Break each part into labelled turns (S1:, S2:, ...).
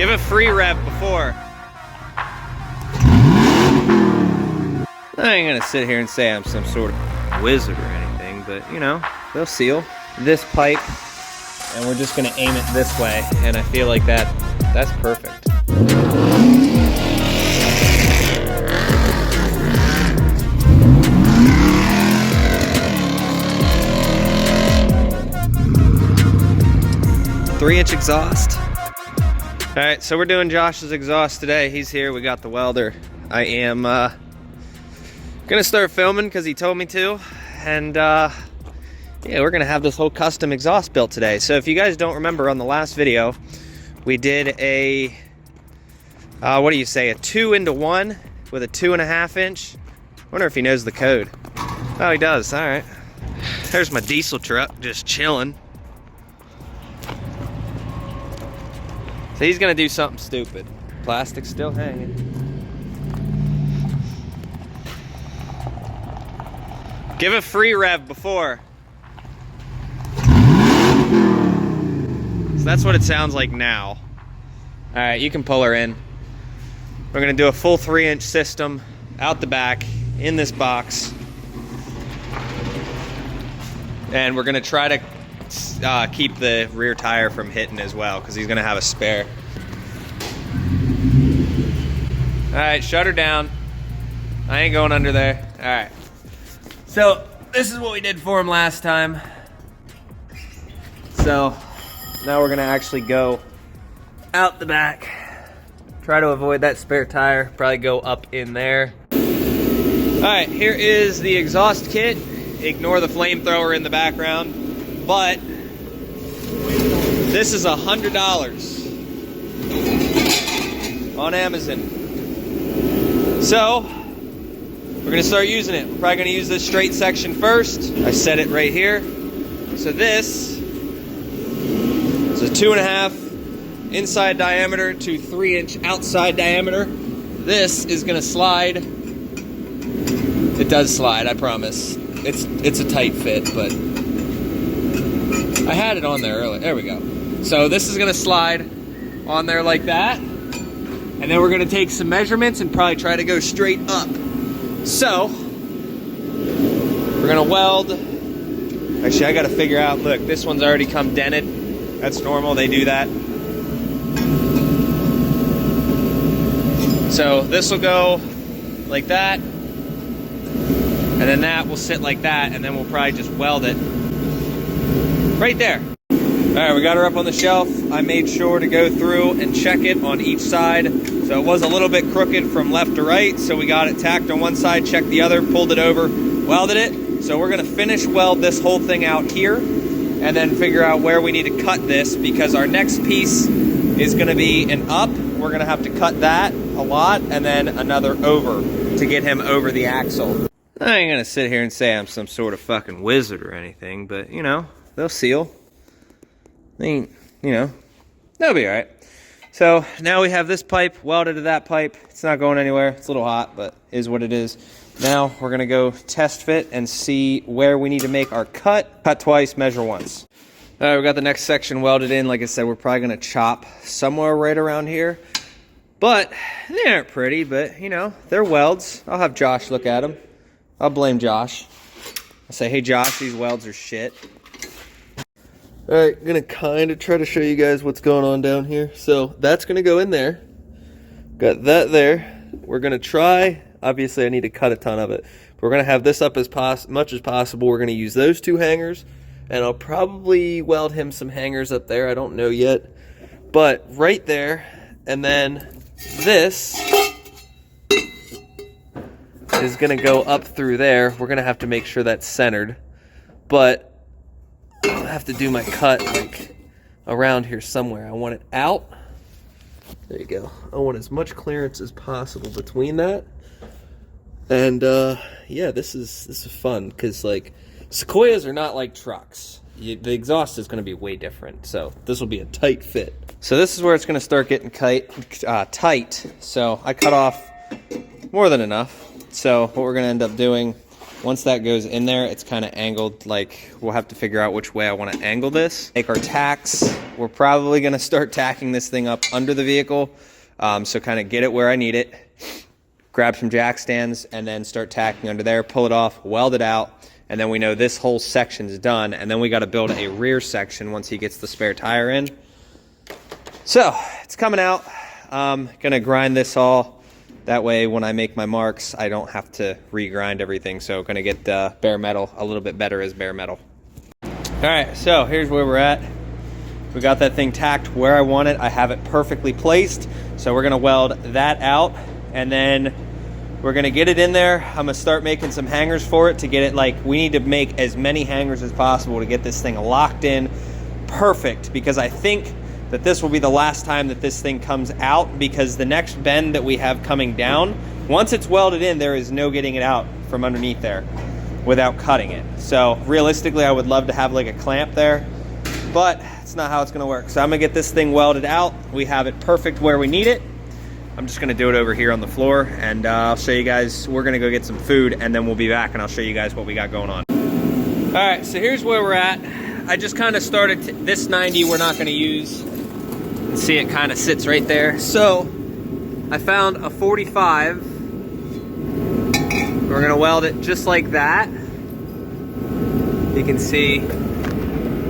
S1: Give a free rev before. I ain't gonna sit here and say I'm some sort of wizard or anything, but you know, they'll seal this pipe and we're just gonna aim it this way, and I feel like that's perfect. 3-inch exhaust. All right, so we're doing Josh's exhaust today. He's here, we got the welder. I am gonna start filming because he told me to, and yeah, we're gonna have this whole custom exhaust built today. So if you guys don't remember, on the last video, we did a, what do you say, a 2-into-1 with a 2.5 inch. I wonder if he knows the code. Oh, he does, all right. There's my diesel truck just chilling. So he's gonna do something stupid. Plastic's still hanging. Give a free rev before. So that's what it sounds like now. All right, you can pull her in. We're gonna do a full 3-inch system out the back in this box. And we're gonna try to keep the rear tire from hitting as well, because he's gonna have a spare. All right, shut her down. I ain't going under there. All right. So this is what we did for him last time. So now we're gonna actually go out the back. Try to avoid that spare tire. Probably go up in there. All right, here is the exhaust kit. Ignore the flamethrower in the background, but this is $100 on Amazon. So we're gonna start using it. We're probably gonna use this straight section first. I set it right here. So this is a 2.5 inside diameter to 3-inch outside diameter. This is gonna slide. It does slide, I promise. It's a tight fit, but I had it on there earlier. There we go. So this is gonna slide on there like that. And then we're gonna take some measurements and probably try to go straight up. So, we're gonna weld. Actually, I gotta figure out, look, this one's already come dented. That's normal, they do that. So this will go like that. And then that will sit like that, and then we'll probably just weld it right there. All right, we got her up on the shelf. I made sure to go through and check it on each side. So it was a little bit crooked from left to right, so we got it tacked on one side, checked the other, pulled it over, welded it. So we're gonna finish weld this whole thing out here, and then figure out where we need to cut this, because our next piece is gonna be an up. We're gonna have to cut that a lot, and then another over to get him over the axle. I ain't gonna sit here and say I'm some sort of fucking wizard or anything, but you know, they'll seal. I mean, you know, they'll be all right. So now we have this pipe welded to that pipe. It's not going anywhere. It's a little hot, but is what it is. Now we're gonna go test fit and see where we need to make our cut. Cut twice, measure once. All right, we got the next section welded in. Like I said, we're probably gonna chop somewhere right around here. But they aren't pretty, but you know, they're welds. I'll have Josh look at them. I'll blame Josh. I'll say, hey Josh, these welds are shit. All right, I'm gonna kind of try to show you guys what's going on down here. So that's gonna go in there. Got that there. We're gonna try, obviously I need to cut a ton of it. But we're gonna have this up as much as possible. We're gonna use those 2 hangers, and I'll probably weld him some hangers up there. I don't know yet. But right there, and then this is gonna go up through there. We're gonna have to make sure that's centered. But I have to do my cut like around here somewhere. I want it out. There you go. I want as much clearance as possible between that. And yeah, this is fun, because like Sequoias are not like trucks. The exhaust is going to be way different, so this will be a tight fit. So this is where it's going to start getting tight. So I cut off more than enough. So what we're going to end up doing Once that goes in there, it's kind of angled, like we'll have to figure out which way I want to angle this. Make our tacks. We're probably going to start tacking this thing up under the vehicle. So kind of get it where I need it. Grab some jack stands and then start tacking under there, pull it off, weld it out. And then we know this whole section's done. And then we got to build a rear section once he gets the spare tire in. So it's coming out. Gonna grind this all. That way, when I make my marks, I don't have to regrind everything. So gonna get bare metal a little bit better as bare metal. All right, so here's where we're at. We got that thing tacked where I want it. I have it perfectly placed. So we're gonna weld that out, and then we're gonna get it in there. I'm gonna start making some hangers for it to get it, like, we need to make as many hangers as possible to get this thing locked in perfect, because I think that this will be the last time that this thing comes out, because the next bend that we have coming down, once it's welded in, there is no getting it out from underneath there without cutting it. So realistically, I would love to have like a clamp there, but it's not how it's gonna work. So I'm gonna get this thing welded out. We have it perfect where we need it. I'm just gonna do it over here on the floor, and I'll show you guys. We're gonna go get some food, and then we'll be back and I'll show you guys what we got going on. All right, so here's where we're at. I just kind of started, this 90 we're not gonna use. See, it kind of sits right there. So I found a 45. We're gonna weld it just like that. You can see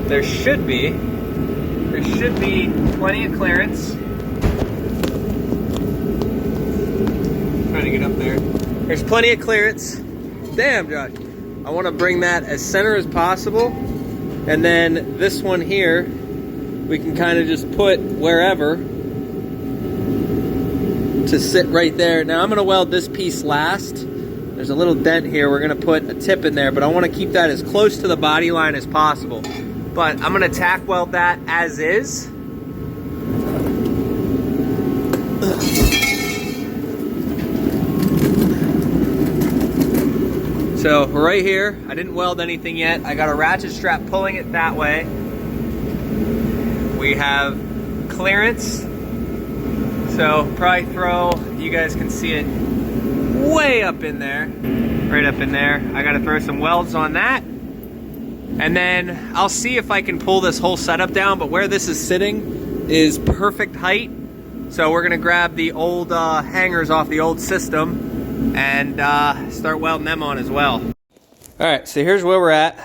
S1: there should be plenty of clearance. Trying to get up there. There's plenty of clearance. Damn, Josh. I want to bring that as center as possible, and then this one here we can kind of just put wherever to sit right there. Now I'm going to weld this piece last. There's a little dent here. We're going to put a tip in there, but I want to keep that as close to the body line as possible. But I'm going to tack weld that as is. So right here, I didn't weld anything yet. I got a ratchet strap pulling it that way. We have clearance, so probably throw, you guys can see it way up in there, right up in there. I gotta throw some welds on that, and then I'll see if I can pull this whole setup down, but where this is sitting is perfect height. So we're gonna grab the old hangers off the old system and start welding them on as well. All right, so here's where we're at.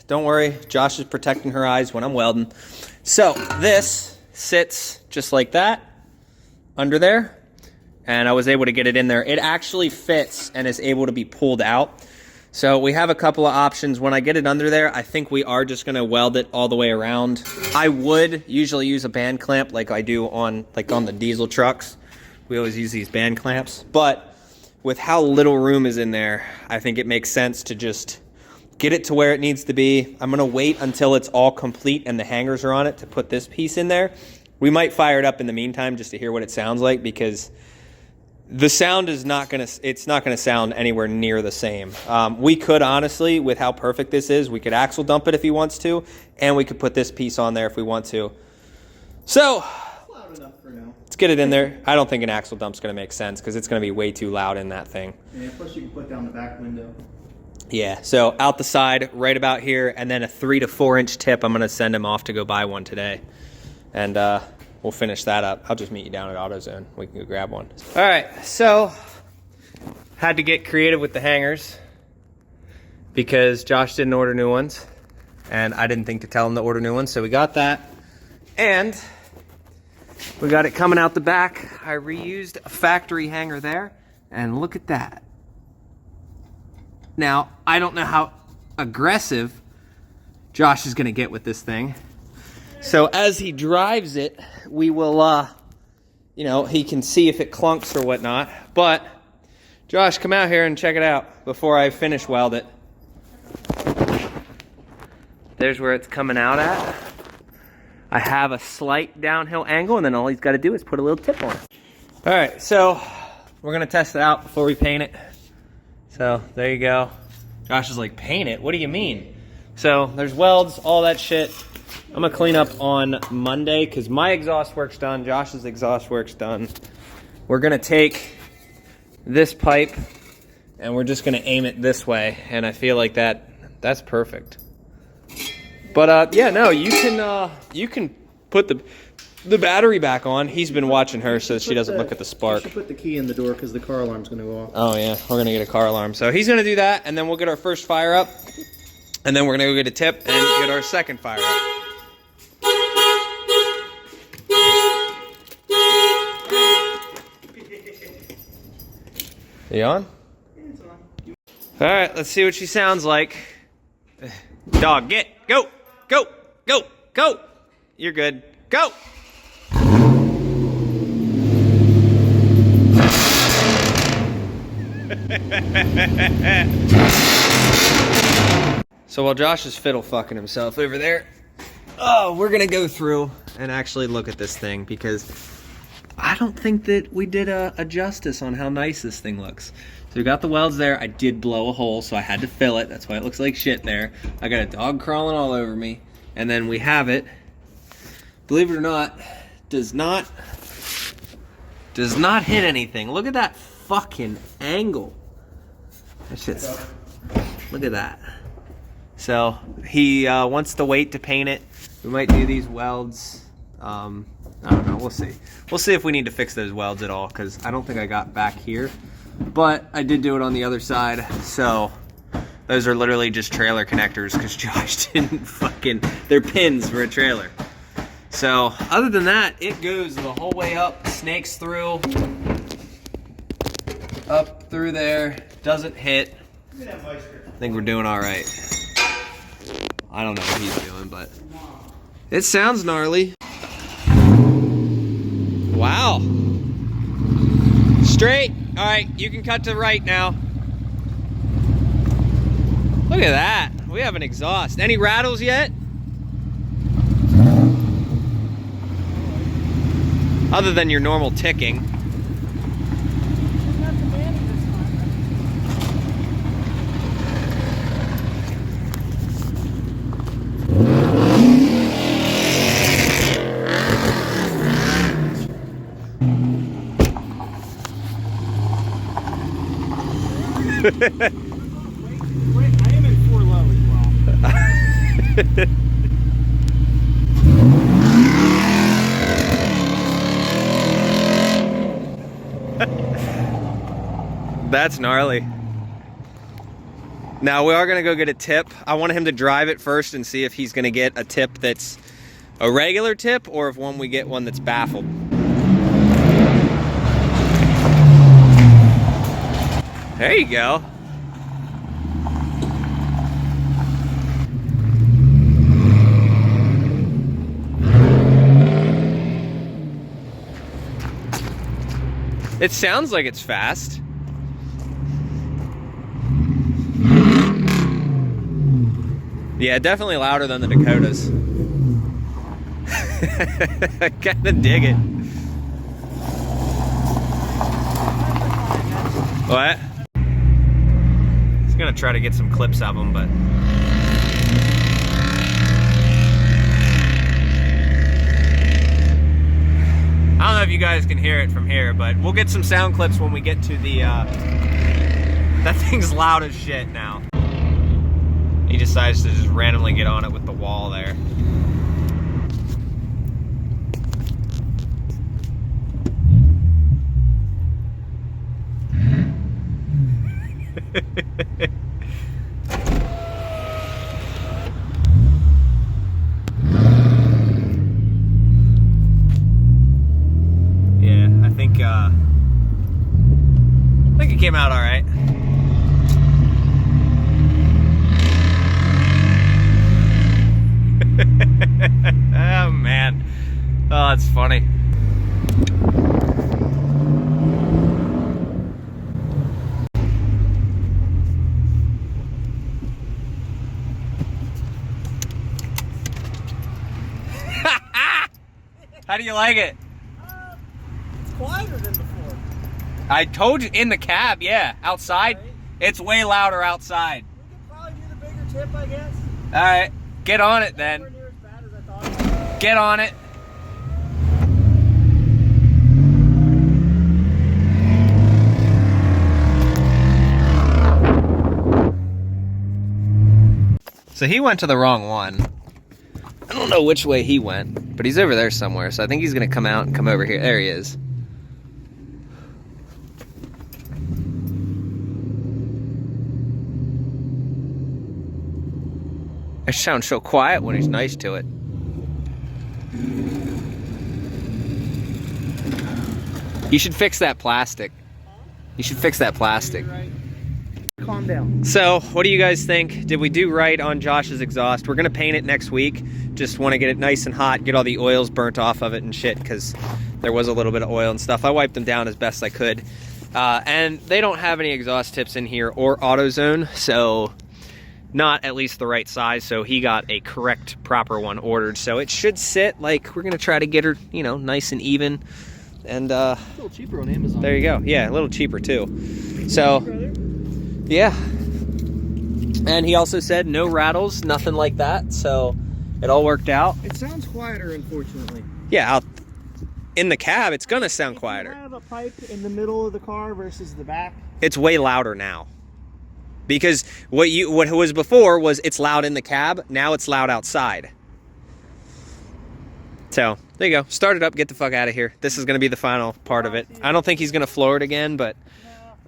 S1: Don't worry, Josh is protecting her eyes when I'm welding. So this sits just like that under there, and I was able to get it in there. It actually fits and is able to be pulled out. So we have a couple of options. When I get it under there, I think we are just gonna weld it all the way around. I would usually use a band clamp like I do on the diesel trucks. We always use these band clamps, but with how little room is in there, I think it makes sense to just get it to where it needs to be. I'm gonna wait until it's all complete and the hangers are on it to put this piece in there. We might fire it up in the meantime just to hear what it sounds like, because the sound is it's not gonna sound anywhere near the same. We could honestly, with how perfect this is, we could axle dump it if he wants to, and we could put this piece on there if we want to. So,
S2: loud enough for now.
S1: Let's get it in there. I don't think an axle dump's gonna make sense because it's gonna be way too loud in that thing.
S2: Yeah, plus you can put down the back window.
S1: Yeah, so out the side, right about here, and then a 3 to 4 inch tip. I'm gonna send him off to go buy one today, and we'll finish that up. I'll just meet you down at AutoZone. We can go grab one. All right, so had to get creative with the hangers because Josh didn't order new ones, and I didn't think to tell him to order new ones, so we got that, and we got it coming out the back. I reused a factory hanger there, and look at that. Now, I don't know how aggressive Josh is gonna get with this thing. So as he drives it, we will, you know, he can see if it clunks or whatnot. But Josh, come out here and check it out before I finish weld it. There's where it's coming out at. I have a slight downhill angle, and then all he's got to do is put a little tip on it. All right, so we're gonna test it out before we paint it. So there you go. Josh is like, paint it? What do you mean? So there's welds, all that shit. I'm gonna clean up on Monday because my exhaust work's done, Josh's exhaust work's done. We're gonna take this pipe and we're just gonna aim it this way, and I feel like that's perfect. But yeah, no, you can put the battery back on. He's been watching her so she doesn't look at the spark.
S2: You should put the key in the door because the car alarm's going to go off.
S1: Oh yeah, we're gonna get a car alarm. So he's gonna do that, and then we'll get our first fire up, and then we're gonna go get a tip and get our second fire up. Are you on?
S2: Yeah, it's on.
S1: All right, let's see what she sounds like. Dog, go, go, go, go. You're good. Go. So while Josh is fiddle fucking himself over there, we're gonna go through and actually look at this thing because I don't think that we did a justice on how nice this thing looks. So we got the welds there. I did blow a hole, so I had to fill it. That's why it looks like shit there. I got a dog crawling all over me. And then we have it, believe it or not, does not hit anything. Look at that fucking angle. That shit's, look at that. So he wants to wait to paint it. We might do these welds. I don't know, we'll see. We'll see if we need to fix those welds at all, because I don't think I got back here. But I did do it on the other side, so those are literally just trailer connectors because Josh didn't fucking, they're pins for a trailer. So other than that, it goes the whole way up, snakes through, up through there, doesn't hit. I think we're doing all right. I don't know what he's doing, but it sounds gnarly. Wow. Straight. All right, you can cut to right now. Look at that. We have an exhaust. Any rattles yet? Other than your normal ticking.
S2: Wait, I am in 4 low as well.
S1: That's gnarly. Now we are gonna go get a tip. I want him to drive it first and see if he's gonna get a tip that's a regular tip or if we get one that's baffled. There you go. It sounds like it's fast. Yeah, definitely louder than the Dakotas. I kinda dig it. What? Gonna try to get some clips of them, but I don't know if you guys can hear it from here, but we'll get some sound clips when we get to the that thing's loud as shit now. He decides to just randomly get on it with the wall there. Yeah, I think it came out all right. Oh man, oh that's funny. How do you like it?
S2: It's quieter than before.
S1: I told you, in the cab, yeah. Outside,
S2: Right.
S1: It's way louder outside.
S2: We could probably do the bigger tip, I guess.
S1: All right, get on it then.
S2: Nowhere near as bad as I thought.
S1: Get on it. So he went to the wrong one. I don't know which way he went, but he's over there somewhere. So I think he's gonna come out and come over here. There he is. It sounds so quiet when he's nice to it. You should fix that plastic. You should fix that plastic.
S2: Calm down.
S1: So, what do you guys think? Did we do right on Josh's exhaust? We're gonna paint it next week. Just want to get it nice and hot, get all the oils burnt off of it and shit, because there was a little bit of oil and stuff. I wiped them down as best I could. And they don't have any exhaust tips in here or AutoZone, so not at least the right size. So he got a correct, proper one ordered. So it should sit like we're gonna try to get her, you know, nice and even. And
S2: A little cheaper on Amazon.
S1: there you go. Yeah, a little cheaper too. So yeah. And he also said no rattles, nothing like that. So it all worked out.
S2: It sounds quieter, unfortunately.
S1: Yeah, out in the cab, it's gonna sound
S2: If
S1: quieter.
S2: you have a pipe in the middle of the car versus the back.
S1: It's way louder now. Because what was before was it's loud in the cab, now it's loud outside. So, there you go. Start it up, get the fuck out of here. This is gonna be the final part of it. I don't think he's gonna floor it again, but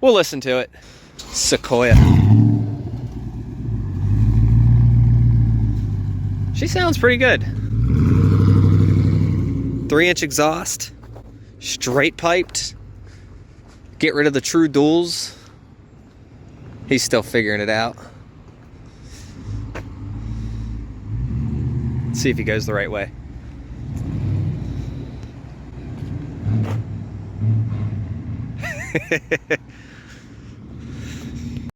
S1: we'll listen to it. Sequoia. She sounds pretty good. 3-inch exhaust, straight piped. Get rid of the true duals. He's still figuring it out. Let's see if he goes the right way.